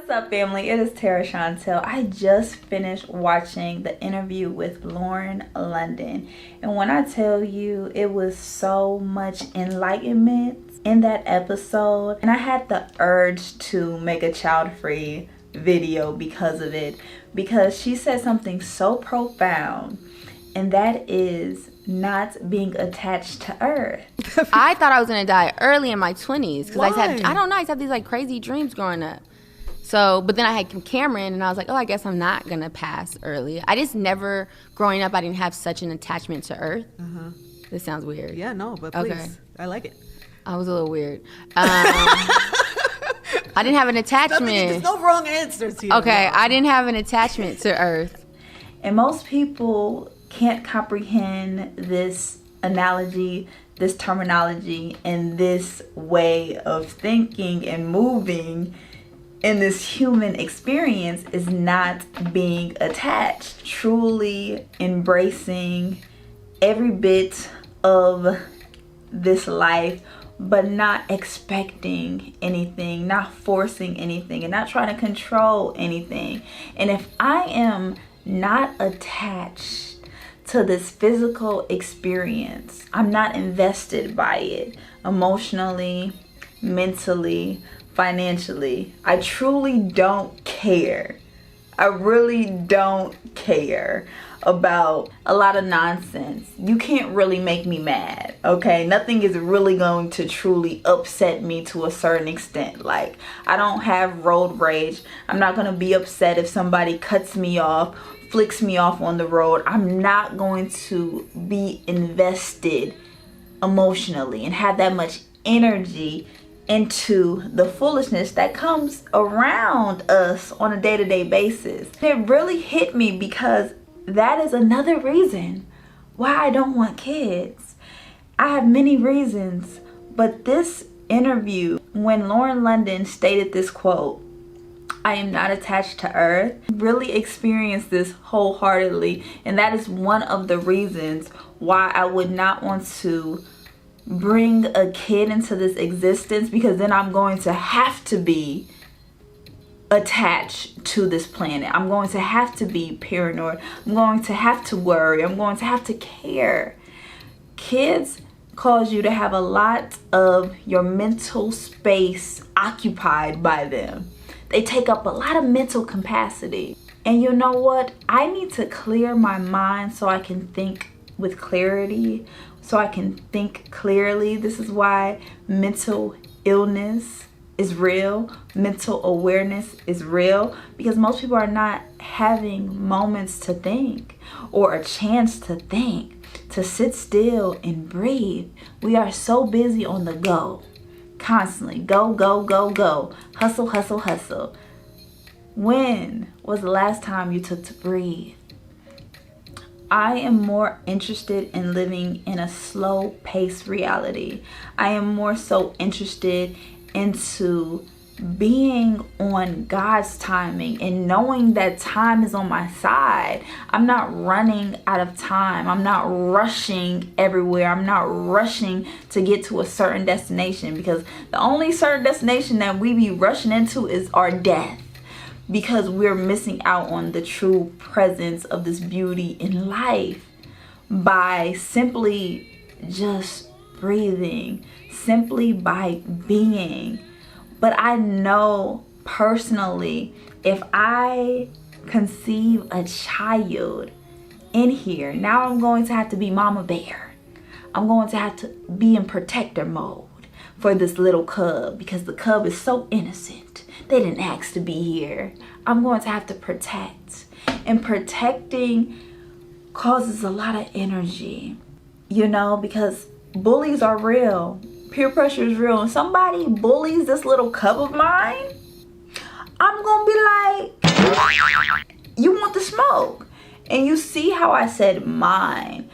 What's up, family? It is Tera Chantelle. I just finished watching the interview with Lauren London, and when I tell you, it was so much enlightenment in that episode, and I had the urge to make a child-free video because of it, because she said something so profound, and that is not being attached to Earth. I thought I was gonna die early in my 20s because I don't know, I used to have these like crazy dreams growing up. So, but then I had Cameron, and I was like, oh, I guess I'm not gonna pass early. I just never, growing up, I didn't have such an attachment to Earth. This sounds weird. Yeah, no, but please, okay. I like it. I was a little weird. I didn't have an attachment. There's no wrong answers here. Okay, no. I didn't have an attachment to Earth. And most people can't comprehend this analogy, this terminology, and this way of thinking and moving in this human experience is not being attached. Truly embracing every bit of this life, but not expecting anything, not forcing anything, and not trying to control anything. And if I am not attached to this physical experience, I'm not invested by it emotionally, mentally, financially, I truly don't care. I really don't care about a lot of nonsense. You can't really make me mad, okay? Nothing is really going to truly upset me to a certain extent. Like, I don't have road rage. I'm not gonna be upset if somebody cuts me off, flicks me off on the road. I'm not going to be invested emotionally and have that much energy into the foolishness that comes around us on a day-to-day basis. It really hit me because that is another reason why I don't want kids. I have many reasons, but this interview, when Lauren London stated this quote, I am not attached to Earth, really experienced this wholeheartedly, and that is one of the reasons why I would not want to bring a kid into this existence, because then I'm going to have to be attached to this planet. I'm going to have to be paranoid. I'm going to have to worry. I'm going to have to care. Kids cause you to have a lot of your mental space occupied by them. They take up a lot of mental capacity. And you know what? I need to clear my mind so I can think with clarity, so I can think clearly. This is why mental illness is real. Mental awareness is real, because most people are not having moments to think or a chance to think, to sit still and breathe. We are so busy on the go, constantly. Go, go, go, go. Hustle, hustle, hustle. When was the last time you took to breathe? I am more interested in living in a slow paced reality. I am more so interested into being on God's timing and knowing that time is on my side. I'm not running out of time. I'm not rushing everywhere. I'm not rushing to get to a certain destination, because the only certain destination that we be rushing into is our death, because we're missing out on the true presence of this beauty in life by simply just breathing, simply by being. But I know personally, if I conceive a child in here, now I'm going to have to be mama bear. I'm going to have to be in protector mode for this little cub, because the cub is so innocent. They didn't ask to be here. I'm going to have to protect. And protecting causes a lot of energy, you know, because bullies are real. Peer pressure is real. And somebody bullies this little cub of mine, I'm going to be like, you want the smoke. And you see how I said mine.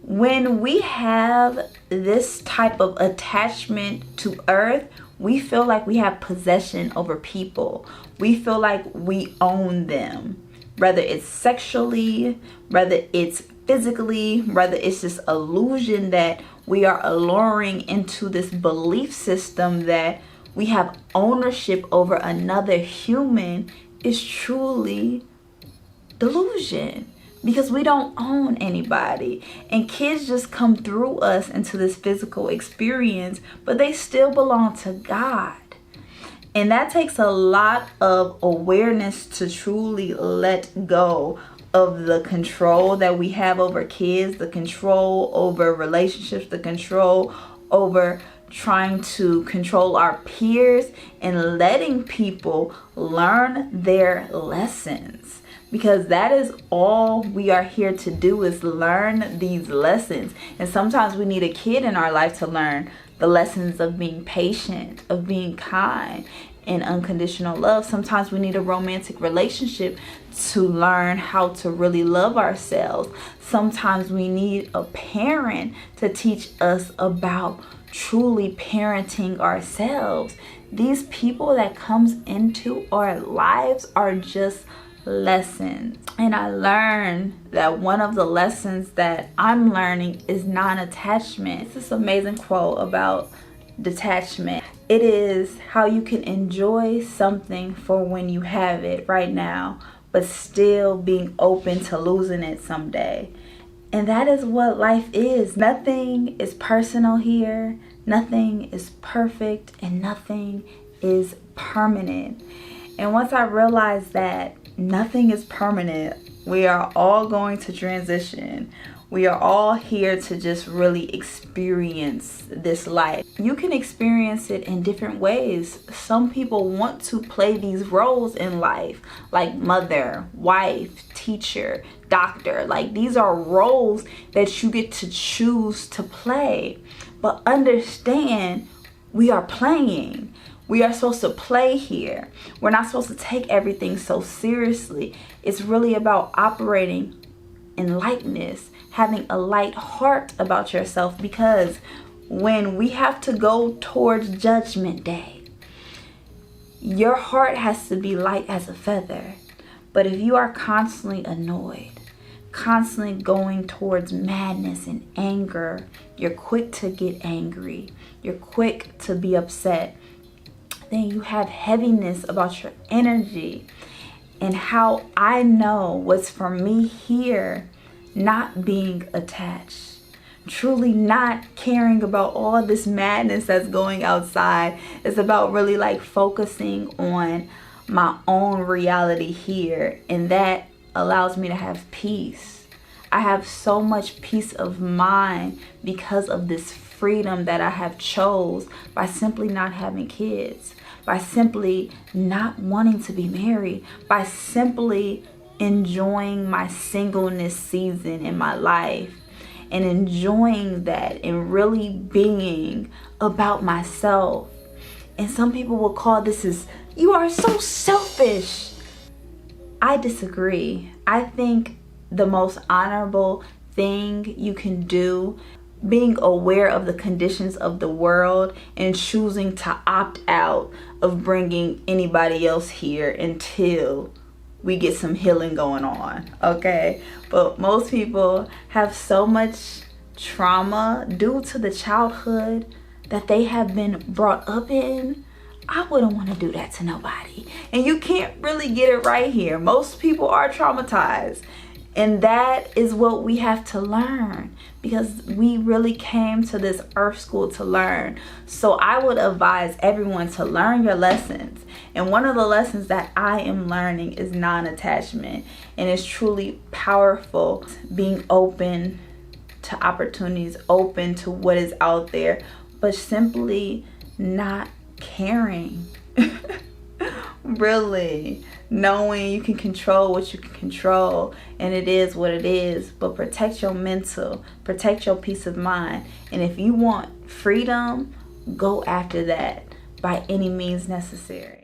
When we have this type of attachment to Earth, we feel like we have possession over people. We feel like we own them, whether it's sexually, whether it's physically, whether it's this illusion that we are alluring into this belief system that we have ownership over another human is truly delusion, because we don't own anybody. And kids just come through us into this physical experience, but they still belong to God. And that takes a lot of awareness to truly let go of the control that we have over kids, the control over relationships, the control over trying to control our peers, and letting people learn their lessons. Because that is all we are here to do, is learn these lessons. And sometimes we need a kid in our life to learn the lessons of being patient, of being kind, and unconditional love. Sometimes we need a romantic relationship to learn how to really love ourselves. Sometimes we need a parent to teach us about truly parenting ourselves. These people that comes into our lives are just lessons. And I learned that one of the lessons that I'm learning is non-attachment. It's this amazing quote about detachment. It is how you can enjoy something for when you have it right now, but still being open to losing it someday. And that is what life is. Nothing is personal here. Nothing is perfect, and nothing is permanent. And once I realized that nothing is permanent, we are all going to transition. We are all here to just really experience this life. You can experience it in different ways. Some people want to play these roles in life, like mother, wife, teacher, doctor. Like, these are roles that you get to choose to play. But understand, we are playing. We are supposed to play here. We're not supposed to take everything so seriously. It's really about operating in lightness, having a light heart about yourself, because when we have to go towards Judgment Day, your heart has to be light as a feather. But if you are constantly annoyed, constantly going towards madness and anger, you're quick to get angry, you're quick to be upset, then you have heaviness about your energy. And how I know what's for me here, not being attached, truly not caring about all this madness that's going outside. It's about really like focusing on my own reality here, and that allows me to have peace. I have so much peace of mind because of this freedom that I have chose by simply not having kids, by simply not wanting to be married, by simply enjoying my singleness season in my life, and enjoying that and really being about myself. And some people will call this as, you are so selfish. I disagree. I think the most honorable thing you can do, being aware of the conditions of the world and choosing to opt out of bringing anybody else here until we get some healing going on, okay? But most people have so much trauma due to the childhood that they have been brought up in. I wouldn't want to do that to nobody. And you can't really get it right here. Most people are traumatized. And that is what we have to learn, because we really came to this earth school to learn. So I would advise everyone to learn your lessons. And one of the lessons that I am learning is non-attachment. And it's truly powerful, being open to opportunities, open to what is out there, but simply not caring. Really knowing you can control what you can control, and it is what it is. But protect your mental, protect your peace of mind. And if you want freedom, go after that by any means necessary.